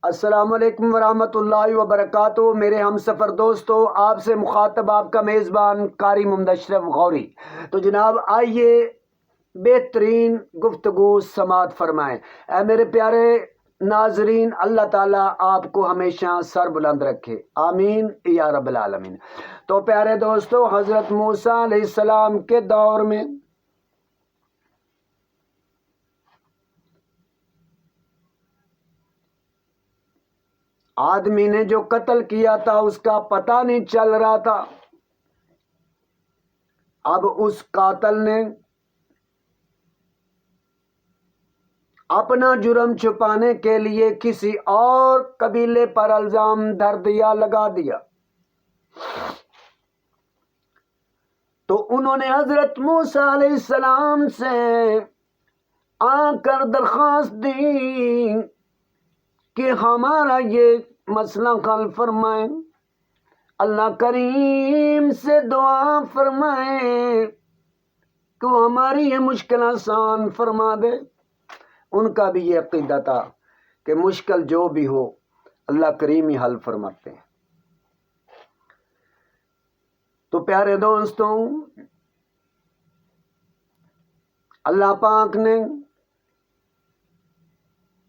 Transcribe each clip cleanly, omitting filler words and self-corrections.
السلام علیکم ورحمۃ اللہ وبرکاتہ۔ میرے ہم سفر دوستو، آپ سے مخاطب آپ کا میزبان قاری محمد اشرف غوری۔ تو جناب آئیے بہترین گفتگو سماعت فرمائیں۔ اے میرے پیارے ناظرین، اللہ تعالیٰ آپ کو ہمیشہ سر بلند رکھے، آمین یا رب العالمین۔ تو پیارے دوستو، حضرت موسیٰ علیہ السلام کے دور میں آدمی نے جو قتل کیا تھا اس کا پتہ نہیں چل رہا تھا۔ اب اس قاتل نے اپنا جرم چھپانے کے لیے کسی اور قبیلے پر الزام دھر دیا، لگا دیا۔ تو انہوں نے حضرت موسیٰ علیہ السلام سے آ کر درخواست دی کہ ہمارا یہ مسئلہ حل فرمائیں، اللہ کریم سے دعا فرمائیں کہ وہ ہماری یہ مشکل آسان فرما دے۔ ان کا بھی یہ عقیدہ تھا کہ مشکل جو بھی ہو اللہ کریم ہی حل فرماتے ہیں۔ تو پیارے دوستوں، اللہ پاک نے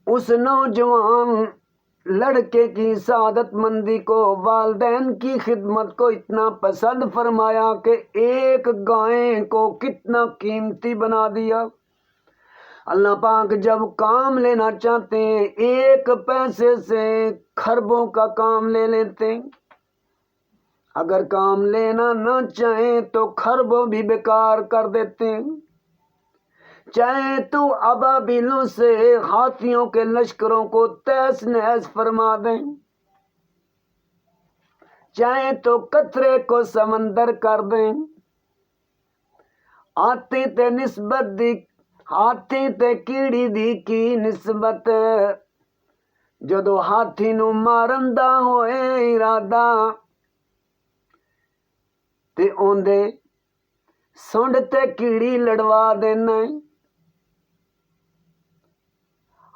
اس نوجوان لڑکے کی سعادت مندی کو، والدین کی خدمت کو اتنا پسند فرمایا کہ ایک گائے کو کتنا قیمتی بنا دیا۔ اللہ پاک جب کام لینا چاہتے ہیں ایک پیسے سے خربوں کا کام لے لیتے ہیں، اگر کام لینا نہ چاہیں تو خربوں بھی بیکار کر دیتے ہیں۔ چاہے تو ابابیلوں سے ہاتھیوں کے لشکروں کو تہس نہس فرما دیں، چاہے تو قطرے کو سمندر کر دیں۔ ہاتھی تے نسبت دی، ہاتھی تے کیڑی دی کی نسبت، جدو ہاتھی نو مارن دا ہوئے ارادہ تے اوندے سونڈ تے کیڑی لڑوا دینا۔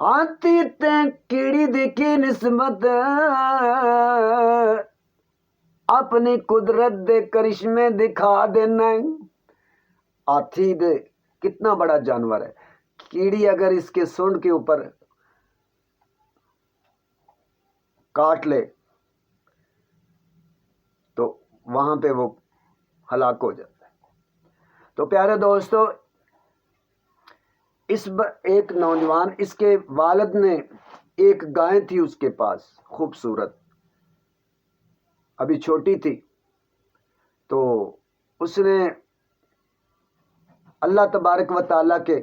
ہاتھی تے کیڑی دی کی نسبت اپنی قدرت دے کرشمے دکھا دینا۔ ہاتھی دے کتنا بڑا جانور ہے، کیڑی اگر اس کے سونڈ کے اوپر کاٹ لے تو وہاں پہ وہ ہلاک ہو جاتا ہے۔ تو پیارے دوستو، ایک نوجوان، اس کے والد نے ایک گائے تھی اس کے پاس خوبصورت، ابھی چھوٹی تھی، تو اس نے اللہ تبارک و تعالیٰ کے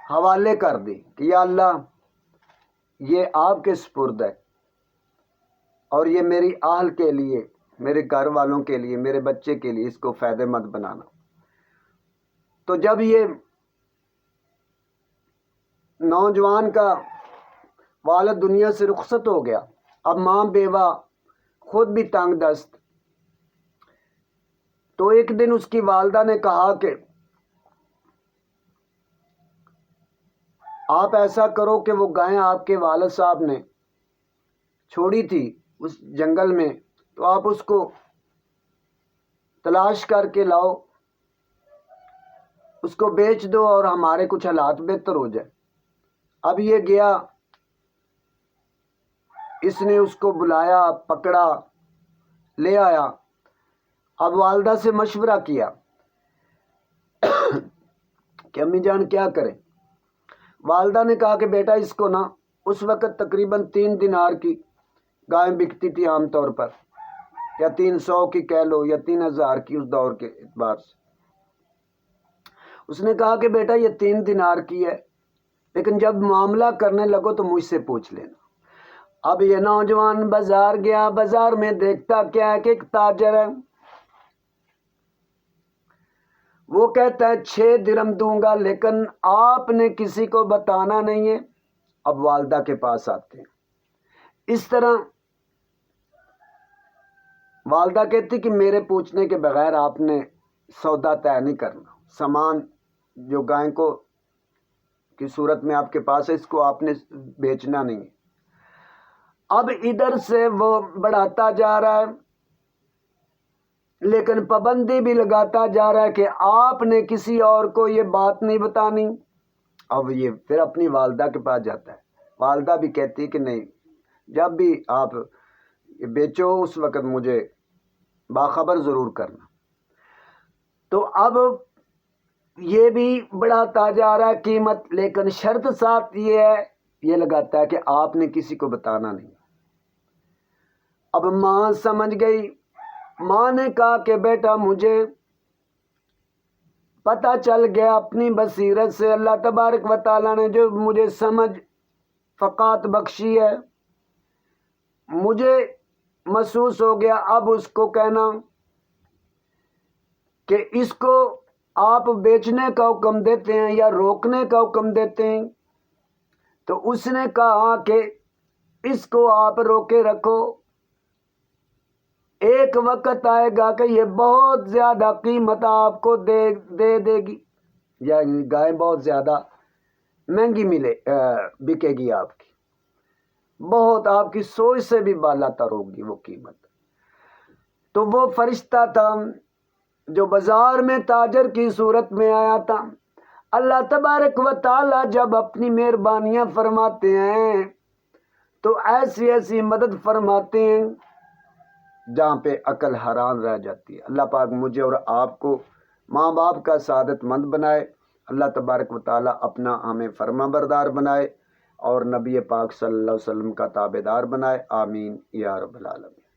حوالے کر دی کہ یا اللہ، یہ آپ کے سپرد ہے اور یہ میری اہل کے لیے، میرے گھر والوں کے لیے، میرے بچے کے لیے اس کو فائدہ مند بنانا۔ تو جب یہ نوجوان کا والد دنیا سے رخصت ہو گیا، اب ماں بیوہ خود بھی تنگ دست، تو ایک دن اس کی والدہ نے کہا کہ آپ ایسا کرو کہ وہ گائے آپ کے والد صاحب نے چھوڑی تھی اس جنگل میں، تو آپ اس کو تلاش کر کے لاؤ، اس کو بیچ دو اور ہمارے کچھ حالات بہتر ہو جائے۔ اب یہ گیا، اس نے اس کو بلایا، پکڑا، لے آیا۔ اب والدہ سے مشورہ کیا کہ امی جان کیا کریں۔ والدہ نے کہا کہ بیٹا اس کو نا، اس وقت تقریباً 3 دینار کی گائے بکتی تھی عام طور پر، یا 300 کی کہہ لو، یا 3000 کی اس دور کے اعتبار سے۔ اس نے کہا کہ بیٹا یہ 3 دینار کی ہے، لیکن جب معاملہ کرنے لگو تو مجھ سے پوچھ لینا۔ اب یہ نوجوان بازار گیا، بازار میں دیکھتا کیا ہے کہ ایک تاجر ہے، وہ کہتا ہے 6 درم دوں گا، لیکن آپ نے کسی کو بتانا نہیں ہے۔ اب والدہ کے پاس آتے ہیں، اس طرح والدہ کہتی کہ میرے پوچھنے کے بغیر آپ نے سودا طے نہیں کرنا، سامان جو گائے کو کی صورت میں آپ کے پاس ہے اس کو آپ نے بیچنا نہیں ہے۔ اب ادھر سے وہ بڑھاتا جا رہا ہے، لیکن پابندی بھی لگاتا جا رہا ہے کہ آپ نے کسی اور کو یہ بات نہیں بتانی۔ اب یہ پھر اپنی والدہ کے پاس جاتا ہے، والدہ بھی کہتی کہ نہیں، جب بھی آپ بیچو اس وقت مجھے باخبر ضرور کرنا۔ تو اب یہ بھی بڑھاتا جا رہا ہے قیمت، لیکن شرط ساتھ یہ ہے، یہ لگاتا ہے کہ آپ نے کسی کو بتانا نہیں۔ اب ماں سمجھ گئی، ماں نے کہا کہ بیٹا مجھے پتہ چل گیا اپنی بصیرت سے، اللہ تبارک و تعالیٰ نے جو مجھے سمجھ فقات بخشی ہے، مجھے محسوس ہو گیا اب اس کو کہنا کہ اس کو آپ بیچنے کا حکم دیتے ہیں یا روکنے کا حکم دیتے ہیں؟ تو اس نے کہا کہ اس کو آپ روکے رکھو، ایک وقت آئے گا کہ یہ بہت زیادہ قیمت آپ کو دے گی، یعنی گائے بہت زیادہ مہنگی بکے گی، آپ کی بہت، آپ کی سوچ سے بھی بالا تر ہوگی وہ قیمت۔ تو وہ فرشتہ تھا جو بازار میں تاجر کی صورت میں آیا تھا، اللہ تبارک و تعالی جب اپنی مہربانیاں فرماتے ہیں تو ایسی ایسی مدد فرماتے ہیں جہاں پہ عقل حیران رہ جاتی ہے۔ اللہ پاک مجھے اور آپ کو ماں باپ کا سعادت مند بنائے، اللہ تبارک و تعالی اپنا ہمیں فرما بردار بنائے اور نبی پاک صلی اللہ علیہ وسلم کا تابع دار بنائے، آمین یا رب العالمین۔